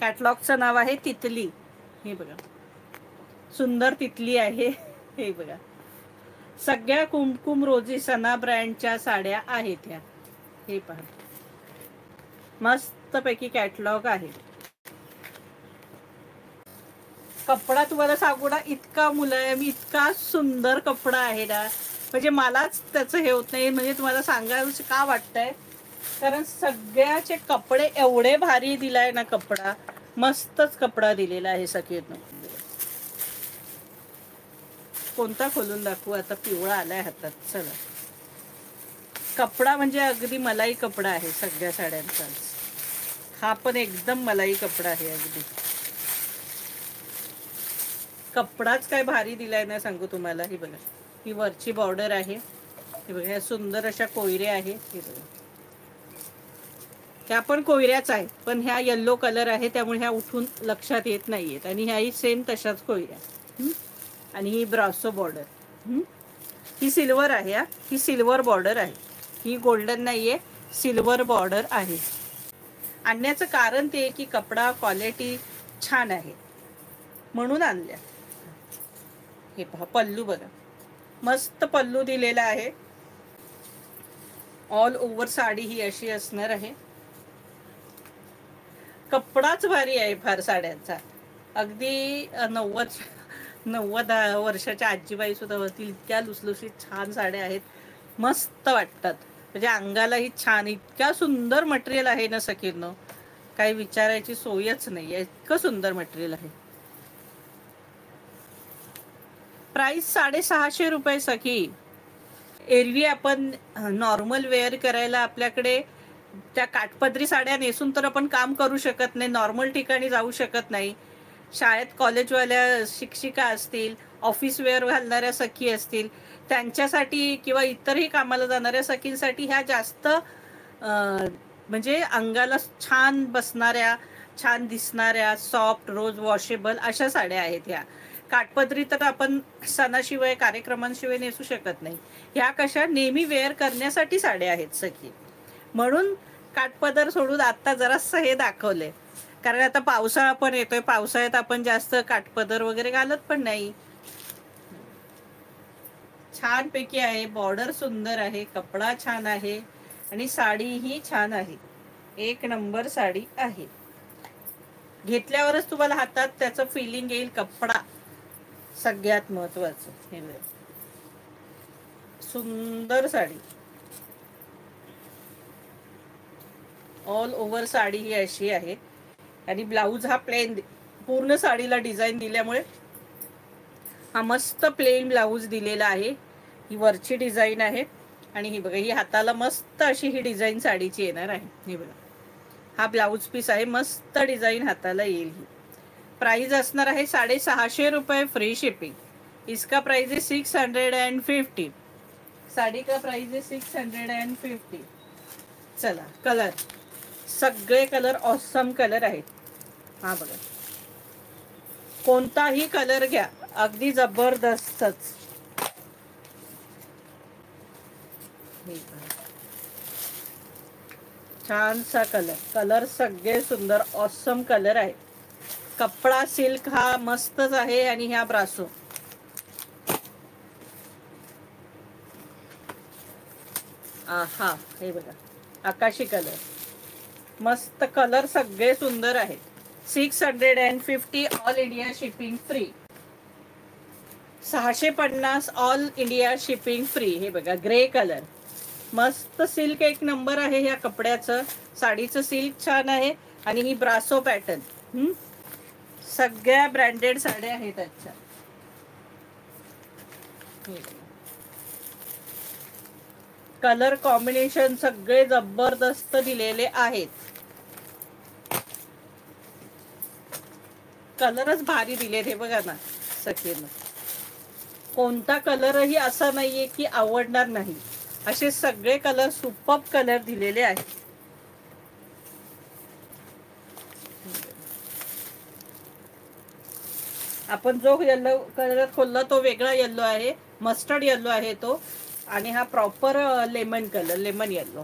कॅटलॉगचं नाव आहे तितली. हे बघा, सुंदर तितली आहे. हे बघा, सगळ्या कुमकुम रोजी सना ब्रँडच्या साड्या आहेत ह्या. हे पहा, मस्तपैकी कॅटलॉग आहे. कपडा तुम्हाला सांगू ना, इतका मुलायम, इतका सुंदर कपडा आहे ना, म्हणजे मलाच त्याचं हे होत नाही. म्हणजे तुम्हाला सांगायचं का वाटतंय, कारण सगळ्याचे कपडे एवढे भारी दिलाय ना, कपडा मस्तच कपडा दिलेला आहे सखीनं. कोणता खोलून दाखवू आता, पिवळा आलाय हातात. चला, कपडा म्हणजे अगदी मलाई कपडा आहे सगळ्या साड्यांचाच. हा पण एकदम मलाई कपडा आहे. अगदी कपडाच काय भारी दिलाय ना, सांगू तुम्हाला. ही बघा, ही वरची बॉर्डर आहे. हे बघा, ह्या सुंदर अशा कोयऱ्या आहे. हे बघा, ह्या पण कोयऱ्याच आहे, पण ह्या येल्लो कलर आहे त्यामुळे ह्या उठून लक्षात येत नाहीयेत. आणि ह्याही सेम तशाच कोयऱ्या. आणि ही ब्रासो बॉर्डर, ही सिल्वर आहे. ही सिल्वर बॉर्डर आहे, ही गोल्डन नाहीये, सिल्वर बॉर्डर आहे. आणण्याचं कारण ते की कपडा क्वालिटी छान आहे म्हणून आणल्या. हे पहा, पल्लू बघा, मस्त पल्लू दिलेला आहे. ऑल ओव्हर साडी ही अशी असणार आहे. कपडाच भारी आहे फार साड्यांचा. अगदी 90 वर्षाच्या आजीबाई सुद्धा होतील इतक्या लुसलुसीत छान साड्या आहेत. मस्त वाटतात, म्हणजे अंगालाही छान. इतक्या सुंदर मटेरियल आहे ना सखींनो, काही विचारायची सोयच नाही आहे. इतकं सुंदर मटेरियल आहे. प्राइस 650 रुपये सखी. एरवी आपण नॉर्मल वेअर करायला आपल्याकडे त्या काठपदरी साड्या नेसून तर आपण काम करू शकत नाही, नॉर्मल ठिकाणी जाऊ शकत नाही. शाळेत कॉलेजवाल्या शिक्षिका असतील, ऑफिस वेअर घालणाऱ्या सखी असतील, त्यांच्यासाठी किंवा इतरही कामाला जाणाऱ्या सखींसाठी ह्या जास्त म्हणजे अंगाला छान बसणाऱ्या, छान दिसणाऱ्या, सॉफ्ट, रोज वॉशेबल अशा साड्या आहेत ह्या. काठपदरी तर आपण सणाशिवाय, कार्यक्रमांशिवाय नेसू शकत नाही. ह्या कशा नेहमी वेअर करण्यासाठी साड्या आहेत सखी, म्हणून काठपदर सोडून आता जरासं हे दाखवले. कारण आता पावसाळा पण येतोय, पावसाळ्यात आपण जास्त काठपदर वगैरे घालत पण नाही. छान पैकी आहे, बॉर्डर सुंदर आहे, कपडा छान आहे आणि साडी ही छान आहे. एक नंबर साडी आहे. घेतल्यावरच तुम्हाला हातात त्याचं फिलिंग येईल. कपडा सगळ्यात महत्वाचं. हे सुंदर साडी, ऑल ओव्हर साडी ही अशी आहे. आणि ब्लाऊज हा प्लेन, पूर्ण साडीला डिझाईन दिल्यामुळे हा मस्त प्लेन ब्लाऊज दिलेला आहे. ही वरची डिझाईन आहे आणि ही बघा, ही हाताला मस्त अशी ही डिझाईन साडीची येणार आहे. हे बघा, हा ब्लाऊज पीस आहे, मस्त डिझाईन हाताला येईल. ही प्राइस असणार आहे 650 रुपये, फ्री शिपिंग. इसका प्राइस है 650. साड़ी का प्राइस है 650. चला, कलर सगळे कलर ऑसम कलर आहेत. हा बघा, कोणताही कलर घ्या, अगदी जबरदस्तच. छानसा कलर, कलर सगळे सुंदर ऑसम कलर आहे. कपडा सिल्क हा मस्तच आहे. आणि ह्या ब्रासो, आहा, हे बघा, आकाशी कलर, मस्त कलर, सगळे सुंदर आहेत. 650, all India shipping free. 650 all India shipping free. हे बघा, ग्रे कलर, मस्त सिल्क एक नंबर आहे ह्या कपड्याचं. साडीचं सिल्क छान आहे आणि ही ब्रासो पॅटर्न. सगळ्या ब्रँडेड साड्या आहेत अच्छा. कलर कॉम्बिनेशन सगळे जबरदस्त दिलेले आहेत. कलरच भारी दिलेत. हे बघा ना सखीनं, कोणता कलरही असा नाहीये की आवडणार नाही, असे सगळे कलर सुपर्ब कलर दिलेले आहेत. आपण जो येलो कलर खोलला तो वेगळा येलो आहे, मस्टर्ड येलो आहे तो, आणि हा proper lemon colour, lemon yellow.